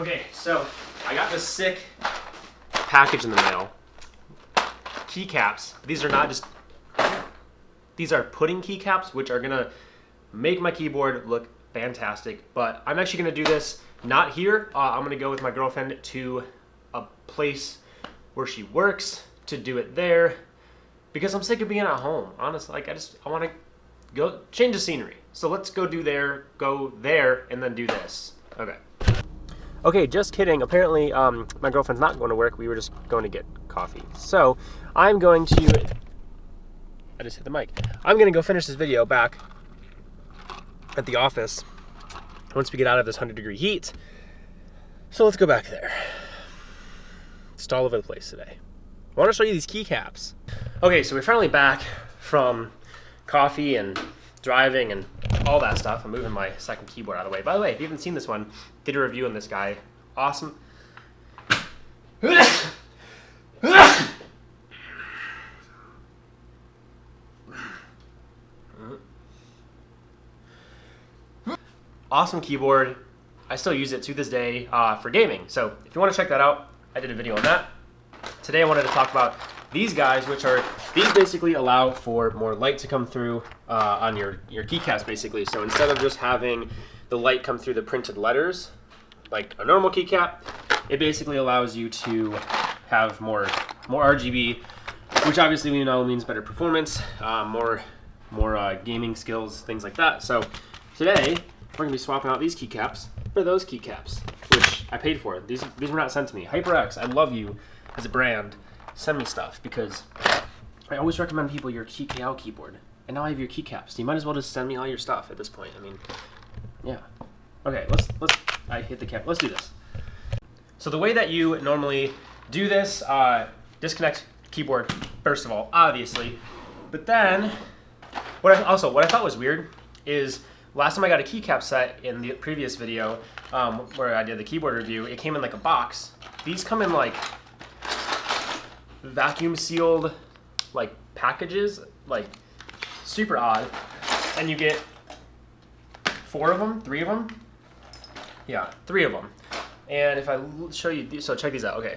Okay, so I got this sick package in the mail. Keycaps. These are not just... These are pudding keycaps, which are gonna make my keyboard look fantastic. But I'm actually gonna do this not here. I'm gonna go with my girlfriend to a place where she works to do it there because I'm sick of being at home. Honestly, like I want to go change the scenery. So let's go there, and then do this. Okay. Okay, just kidding. Apparently, my girlfriend's not going to work. We were just going to get coffee. So I'm going to... I just hit the mic. I'm going to go finish this video back at the office once we get out of this 100-degree heat. So let's go back there. It's all over the place today. I want to show you these keycaps. Okay, so we're finally back from coffee and driving and all that stuff. I'm moving my second keyboard out of the way. By the way, if you haven't seen this one, did a review on this guy. Awesome. Awesome keyboard. I still use it to this day for gaming. So if you want to check that out, I did a video on that. Today I wanted to talk about these guys, these basically allow for more light to come through on your keycaps basically. So instead of just having the light come through the printed letters, like a normal keycap, it basically allows you to have more RGB, which obviously we know means better performance, more gaming skills, things like that. So today we're gonna be swapping out these keycaps for those keycaps, which I paid for. These were not sent to me. HyperX, I love you as a brand. Send me stuff because I always recommend people your TKL keyboard, and now I have your keycaps. You might as well just send me all your stuff at this point. I mean, yeah. Okay, let's. I hit the cap. Let's do this. So the way that you normally do this, disconnect keyboard first of all, obviously, but then what I thought was weird is last time I got a keycap set in the previous video where I did the keyboard review, it came in like a box. These come in like vacuum sealed like packages, like super odd, and you get 3 of them. Yeah, 3 of them. And if I show you these, so check these out. Okay.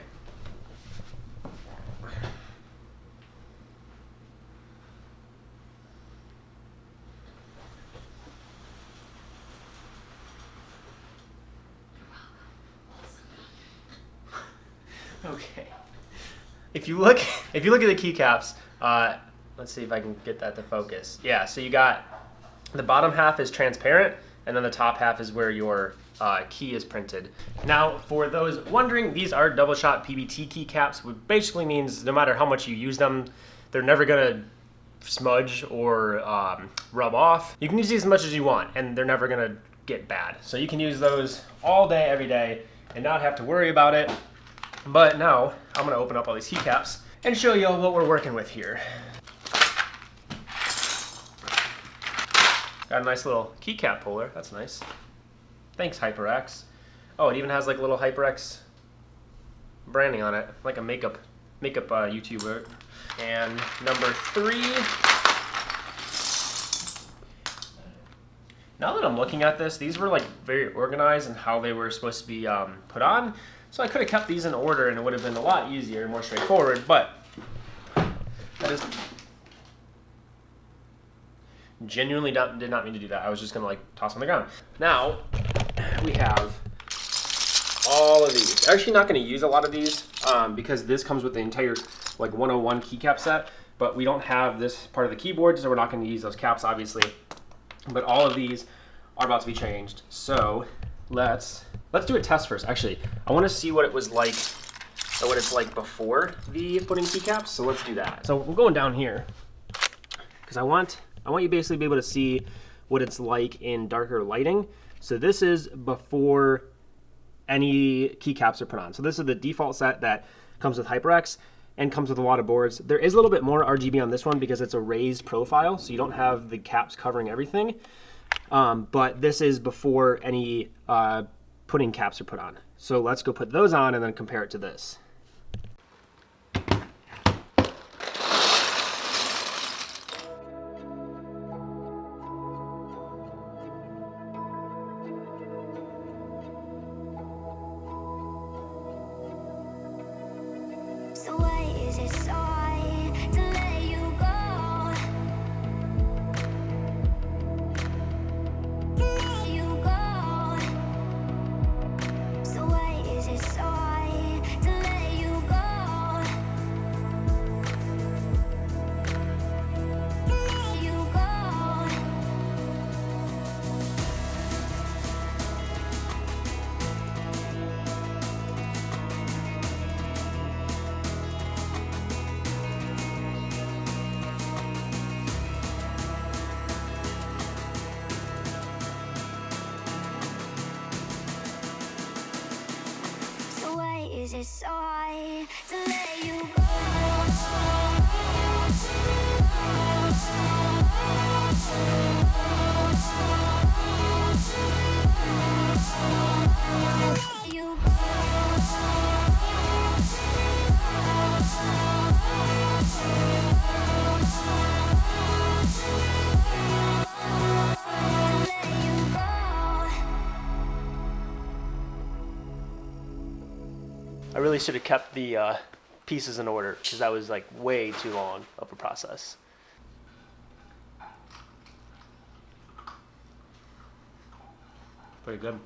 Okay. If you look at the keycaps, let's see if I can get that to focus. Yeah, so you got the bottom half is transparent, and then the top half is where your key is printed. Now, for those wondering, these are double shot PBT keycaps, which basically means no matter how much you use them, they're never gonna smudge or rub off. You can use these as much as you want, and they're never gonna get bad. So you can use those all day, every day, and not have to worry about it. But now, I'm gonna open up all these keycaps and show you all what we're working with here. Got a nice little keycap puller, that's nice. Thanks, HyperX. Oh, it even has like a little HyperX branding on it, like a makeup YouTuber. And number 3. Now that I'm looking at this, these were like very organized in how they were supposed to be put on. So I could have kept these in order and it would have been a lot easier and more straightforward, but I just genuinely did not mean to do that. I was just gonna like toss them on the ground. Now, we have all of these. Actually not gonna use a lot of these because this comes with the entire like 101 keycap set, but we don't have this part of the keyboard, so we're not gonna use those caps obviously. But all of these are about to be changed. So let's do a test first. Actually, I want to see what it was like, or what it's like before the pudding keycaps. So let's do that. So we're going down here because I want you basically to be able to see what it's like in darker lighting. So this is before any keycaps are put on. So this is the default set that comes with HyperX and comes with a lot of boards. There is a little bit more RGB on this one because it's a raised profile, so you don't have the caps covering everything. But this is before any pudding caps are put on. So let's go put those on and then compare it to this. decide to let you I really should have kept the pieces in order because that was like way too long of a process. Pretty good.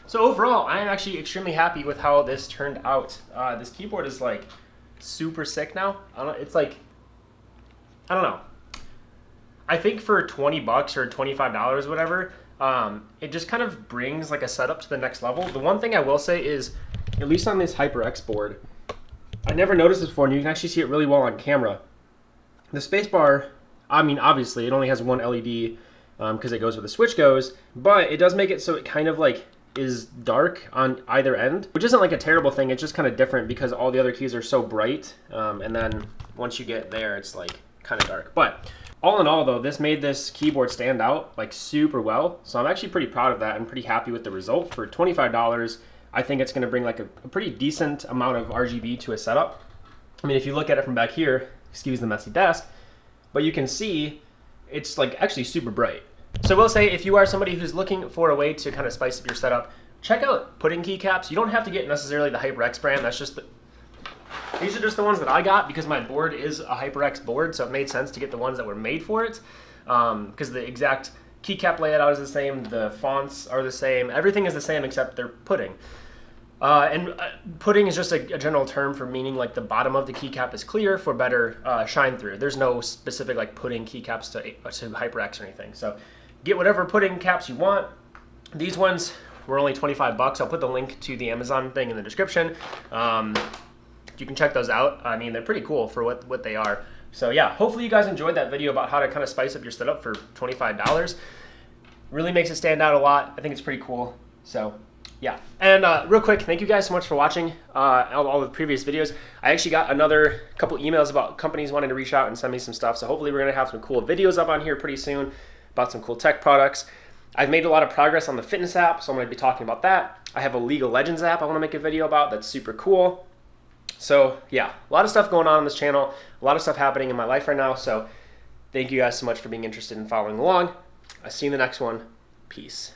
So overall, I am actually extremely happy with how this turned out. This keyboard is like super sick now. It's like, I don't know. I think for 20 bucks or $25, whatever, it just kind of brings like a setup to the next level. The one thing I will say is, at least on this HyperX board, I never noticed this before, and you can actually see it really well on camera. The spacebar, I mean, obviously it only has one LED because it goes where the switch goes, but it does make it so it kind of like is dark on either end, which isn't like a terrible thing. It's just kind of different because all the other keys are so bright, and then once you get there, it's like kind of dark. But all in all though, this made this keyboard stand out like super well. So I'm actually pretty proud of that and pretty happy with the result. For $25, I think it's gonna bring like a pretty decent amount of RGB to a setup. I mean, if you look at it from back here, excuse the messy desk, but you can see it's like actually super bright. So I will say, if you are somebody who's looking for a way to kind of spice up your setup, check out Pudding Keycaps. You don't have to get necessarily the HyperX brand. That's just these are just the ones that I got because my board is a HyperX board, so it made sense to get the ones that were made for it, because the exact keycap layout is the same, the fonts are the same, everything is the same except they're pudding. Pudding is just a general term for meaning like the bottom of the keycap is clear for better shine through. There's no specific like pudding keycaps to HyperX or anything. So get whatever pudding caps you want. These ones were only 25 bucks. I'll put the link to the Amazon thing in the description. You can check those out. I mean, they're pretty cool for what they are. So yeah, hopefully you guys enjoyed that video about how to kind of spice up your setup for $25. Really makes it stand out a lot. I think it's pretty cool. So yeah, and real quick, thank you guys so much for watching all the previous videos. I actually got another couple emails about companies wanting to reach out and send me some stuff. So hopefully we're gonna have some cool videos up on here pretty soon about some cool tech products. I've made a lot of progress on the fitness app, so I'm gonna be talking about that. I have a League of Legends app I wanna make a video about that's super cool. So yeah, a lot of stuff going on this channel, a lot of stuff happening in my life right now. So thank you guys so much for being interested in following along. I'll see you in the next one. Peace.